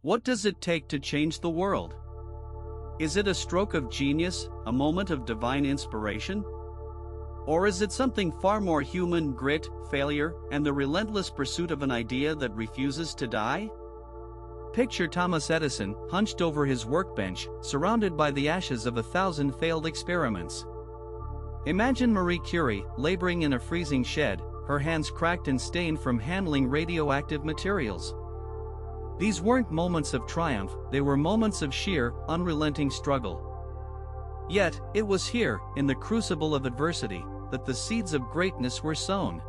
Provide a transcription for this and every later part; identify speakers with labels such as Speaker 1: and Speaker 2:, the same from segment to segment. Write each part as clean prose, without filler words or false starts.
Speaker 1: What does it take to change the world? Is it a stroke of genius, a moment of divine inspiration? Or is it something far more human: grit, failure, and the relentless pursuit of an idea that refuses to die? Picture Thomas Edison, hunched over his workbench, surrounded by the ashes of 1,000 failed experiments. Imagine Marie Curie, laboring in a freezing shed, her hands cracked and stained from handling radioactive materials. These weren't moments of triumph, they were moments of sheer, unrelenting struggle. Yet, it was here, in the crucible of adversity, that the seeds of greatness were sown.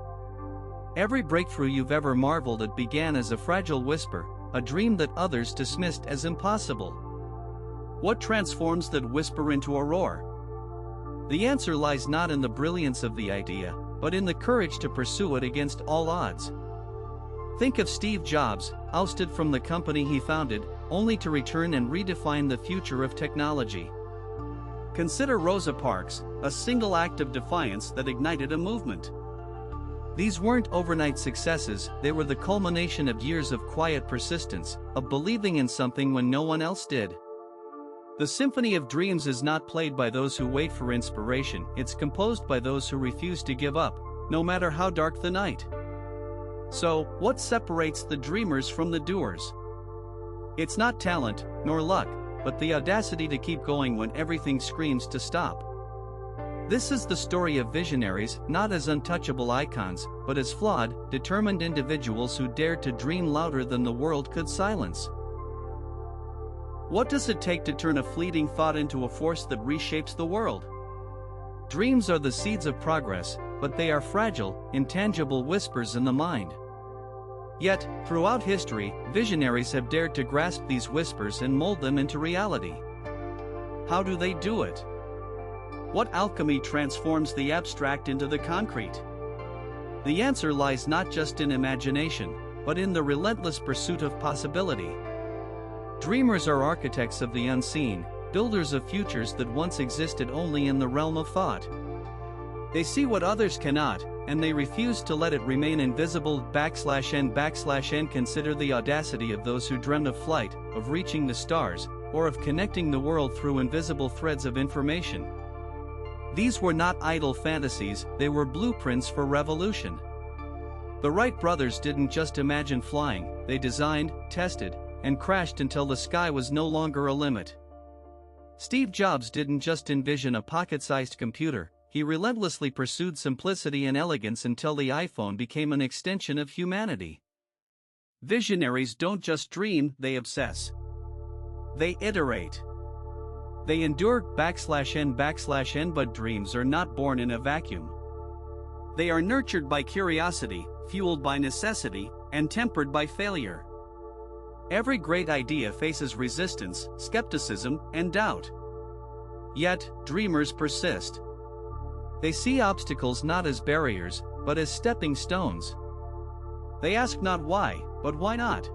Speaker 1: Every breakthrough you've ever marveled at began as a fragile whisper, a dream that others dismissed as impossible. What transforms that whisper into a roar? The answer lies not in the brilliance of the idea, but in the courage to pursue it against all odds. Think of Steve Jobs, ousted from the company he founded, only to return and redefine the future of technology. Consider Rosa Parks, a single act of defiance that ignited a movement. These weren't overnight successes, they were the culmination of years of quiet persistence, of believing in something when no one else did. The symphony of dreams is not played by those who wait for inspiration, it's composed by those who refuse to give up, no matter how dark the night. So, what separates the dreamers from the doers? It's not talent, nor luck, but the audacity to keep going when everything screams to stop. This is the story of visionaries, not as untouchable icons, but as flawed, determined individuals who dared to dream louder than the world could silence. What does it take to turn a fleeting thought into a force that reshapes the world? Dreams are the seeds of progress, but they are fragile, intangible whispers in the mind. Yet, throughout history, visionaries have dared to grasp these whispers and mold them into reality. How do they do it? What alchemy transforms the abstract into the concrete? The answer lies not just in imagination, but in the relentless pursuit of possibility. Dreamers are architects of the unseen, builders of futures that once existed only in the realm of thought. They see what others cannot, and they refuse to let it remain invisible. /n/n Consider the audacity of those who dreamed of flight, of reaching the stars, or of connecting the world through invisible threads of information. These were not idle fantasies, they were blueprints for revolution. The Wright brothers didn't just imagine flying, they designed, tested, and crashed until the sky was no longer a limit. Steve Jobs didn't just envision a pocket-sized computer, he relentlessly pursued simplicity and elegance until the iPhone became an extension of humanity. Visionaries don't just dream, they obsess. They iterate. They endure /n/n, but dreams are not born in a vacuum. They are nurtured by curiosity, fueled by necessity, and tempered by failure. Every great idea faces resistance, skepticism, and doubt. Yet, dreamers persist. They see obstacles not as barriers, but as stepping stones. They ask not why, but why not?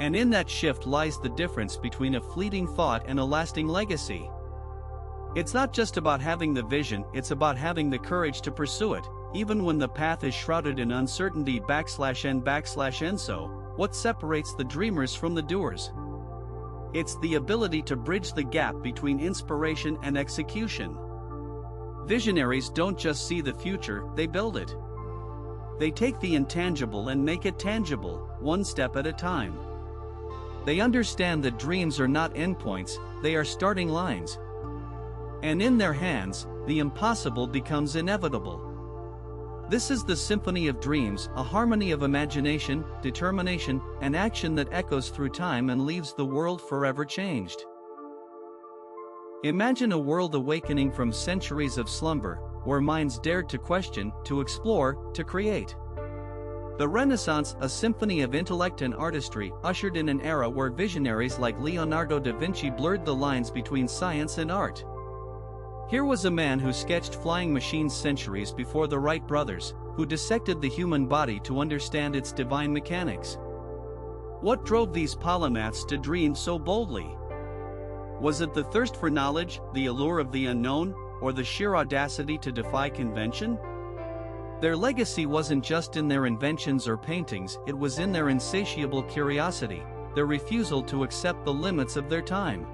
Speaker 1: And in that shift lies the difference between a fleeting thought and a lasting legacy. It's not just about having the vision, it's about having the courage to pursue it, even when the path is shrouded in uncertainty /n/n. So, what separates the dreamers from the doers? It's the ability to bridge the gap between inspiration and execution. Visionaries don't just see the future, they build it. They take the intangible and make it tangible, one step at a time. They understand that dreams are not endpoints, they are starting lines. And in their hands, the impossible becomes inevitable. This is the symphony of dreams, a harmony of imagination, determination, and action that echoes through time and leaves the world forever changed. Imagine a world awakening from centuries of slumber, where minds dared to question, to explore, to create. The Renaissance, a symphony of intellect and artistry, ushered in an era where visionaries like Leonardo da Vinci blurred the lines between science and art. Here was a man who sketched flying machines centuries before the Wright brothers, who dissected the human body to understand its divine mechanics. What drove these polymaths to dream so boldly? Was it the thirst for knowledge, the allure of the unknown, or the sheer audacity to defy convention? Their legacy wasn't just in their inventions or paintings, it was in their insatiable curiosity, their refusal to accept the limits of their time.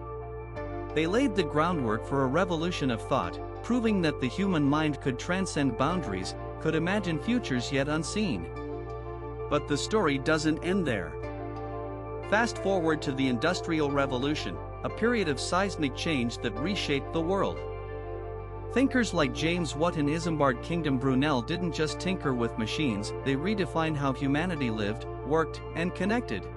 Speaker 1: They laid the groundwork for a revolution of thought, proving that the human mind could transcend boundaries, could imagine futures yet unseen. But the story doesn't end there. Fast forward to the Industrial Revolution, a period of seismic change that reshaped the world. Thinkers like James Watt and Isambard Kingdom Brunel didn't just tinker with machines, they redefined how humanity lived, worked, and connected.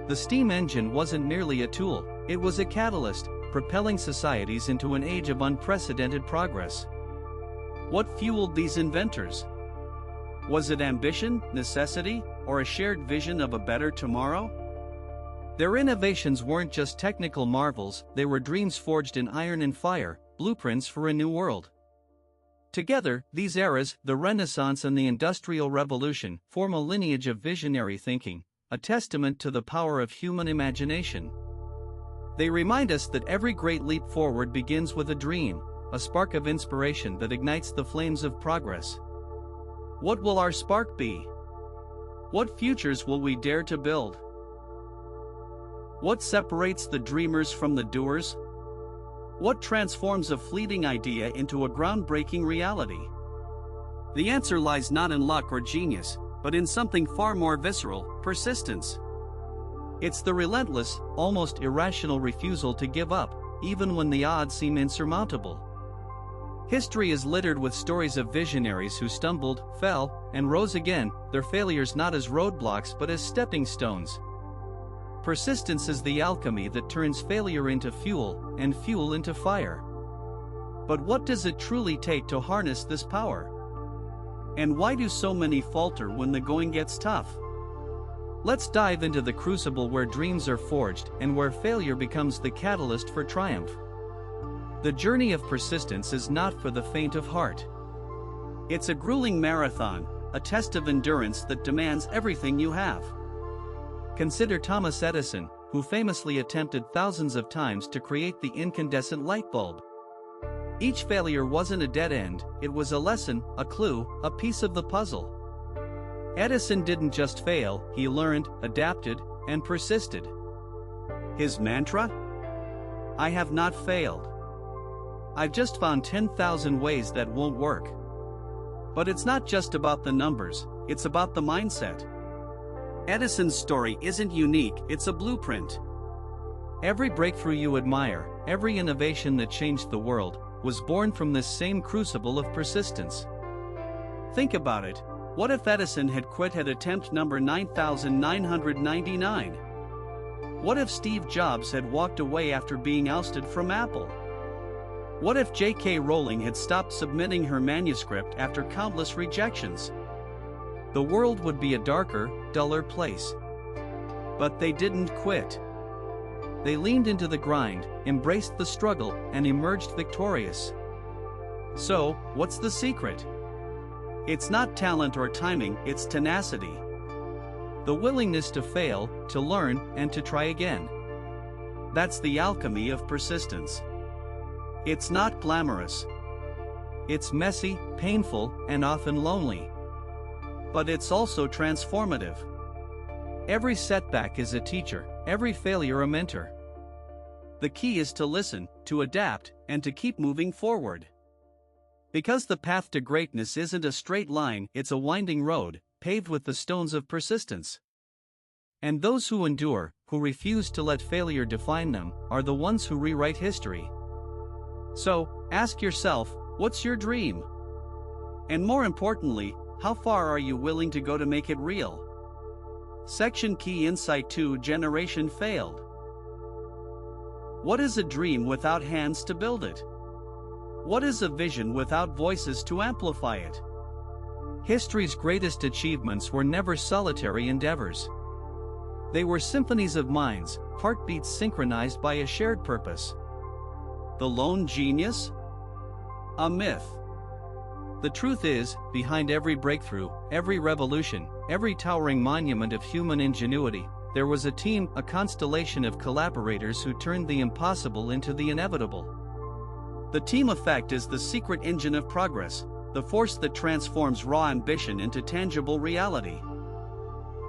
Speaker 1: The steam engine wasn't merely a tool, it was a catalyst, propelling societies into an age of unprecedented progress. What fueled these inventors? Was it ambition, necessity, or a shared vision of a better tomorrow? Their innovations weren't just technical marvels, they were dreams forged in iron and fire, blueprints for a new world. Together, these eras, the Renaissance and the Industrial Revolution, form a lineage of visionary thinking, a testament to the power of human imagination. They remind us that every great leap forward begins with a dream, a spark of inspiration that ignites the flames of progress. What will our spark be? What futures will we dare to build? What separates the dreamers from the doers? What transforms a fleeting idea into a groundbreaking reality? The answer lies not in luck or genius, but in something far more visceral: persistence. It's the relentless, almost irrational refusal to give up, even when the odds seem insurmountable. History is littered with stories of visionaries who stumbled, fell, and rose again, their failures not as roadblocks but as stepping stones. Persistence is the alchemy that turns failure into fuel, and fuel into fire. But what does it truly take to harness this power? And why do so many falter when the going gets tough? Let's dive into the crucible where dreams are forged and where failure becomes the catalyst for triumph. The journey of persistence is not for the faint of heart. It's a grueling marathon, a test of endurance that demands everything you have. Consider Thomas Edison, who famously attempted thousands of times to create the incandescent light bulb. Each failure wasn't a dead end, it was a lesson, a clue, a piece of the puzzle. Edison didn't just fail, he learned, adapted, and persisted. His mantra? I have not failed. I've just found 10,000 ways that won't work. But it's not just about the numbers, it's about the mindset. Edison's story isn't unique, it's a blueprint. Every breakthrough you admire, every innovation that changed the world, was born from this same crucible of persistence. Think about it. What if Edison had quit at attempt number 9,999? What if Steve Jobs had walked away after being ousted from Apple? What if J.K. Rowling had stopped submitting her manuscript after countless rejections? The world would be a darker, duller place. But they didn't quit. They leaned into the grind, embraced the struggle, and emerged victorious. So, what's the secret? It's not talent or timing, it's tenacity. The willingness to fail, to learn, and to try again. That's the alchemy of persistence. It's not glamorous. It's messy, painful, and often lonely. But it's also transformative. Every setback is a teacher, every failure a mentor. The key is to listen, to adapt, and to keep moving forward. Because the path to greatness isn't a straight line, it's a winding road, paved with the stones of persistence. And those who endure, who refuse to let failure define them, are the ones who rewrite history. So, ask yourself, what's your dream? And more importantly, how far are you willing to go to make it real? Section Key Insight 2: Generation Failed. What is a dream without hands to build it? What is a vision without voices to amplify it? History's greatest achievements were never solitary endeavors. They were symphonies of minds, heartbeats synchronized by a shared purpose. The lone genius? A myth. The truth is, behind every breakthrough, every revolution, every towering monument of human ingenuity, there was a team, a constellation of collaborators who turned the impossible into the inevitable. The team effect is the secret engine of progress, the force that transforms raw ambition into tangible reality.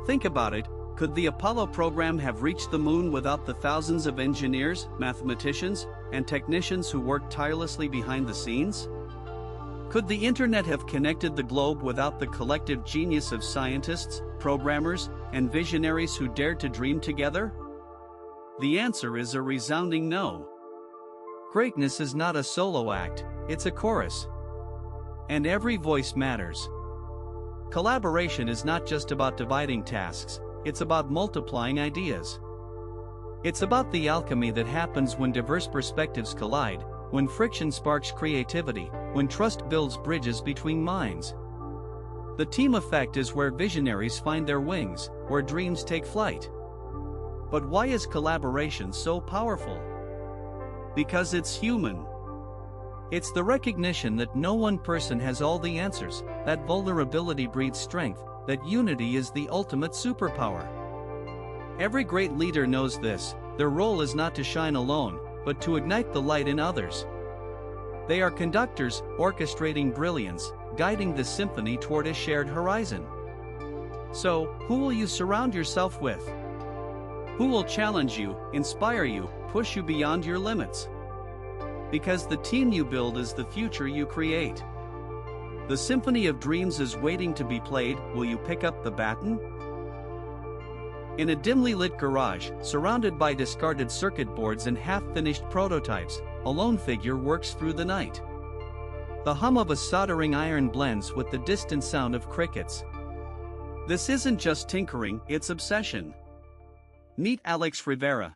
Speaker 1: Think about it, Could the Apollo program have reached the moon without the thousands of engineers, mathematicians, and technicians who worked tirelessly behind the scenes? Could the internet have connected the globe without the collective genius of scientists, programmers, and visionaries who dared to dream together? The answer is a resounding no. Greatness is not a solo act, it's a chorus. And every voice matters. Collaboration is not just about dividing tasks, it's about multiplying ideas. It's about the alchemy that happens when diverse perspectives collide, when friction sparks creativity, when trust builds bridges between minds. The team effect is where visionaries find their wings, where dreams take flight. But why is collaboration so powerful? Because it's human. It's the recognition that no one person has all the answers, that vulnerability breeds strength, that unity is the ultimate superpower. Every great leader knows this. Their role is not to shine alone, but to ignite the light in others. They are conductors, orchestrating brilliance, guiding the symphony toward a shared horizon. So, who will you surround yourself with? Who will challenge you, inspire you, push you beyond your limits? Because the team you build is the future you create. The symphony of dreams is waiting to be played. Will you pick up the baton? In a dimly lit garage, surrounded by discarded circuit boards and half-finished prototypes, a lone figure works through the night. The hum of a soldering iron blends with the distant sound of crickets. This isn't just tinkering, it's obsession. Meet Alex Rivera,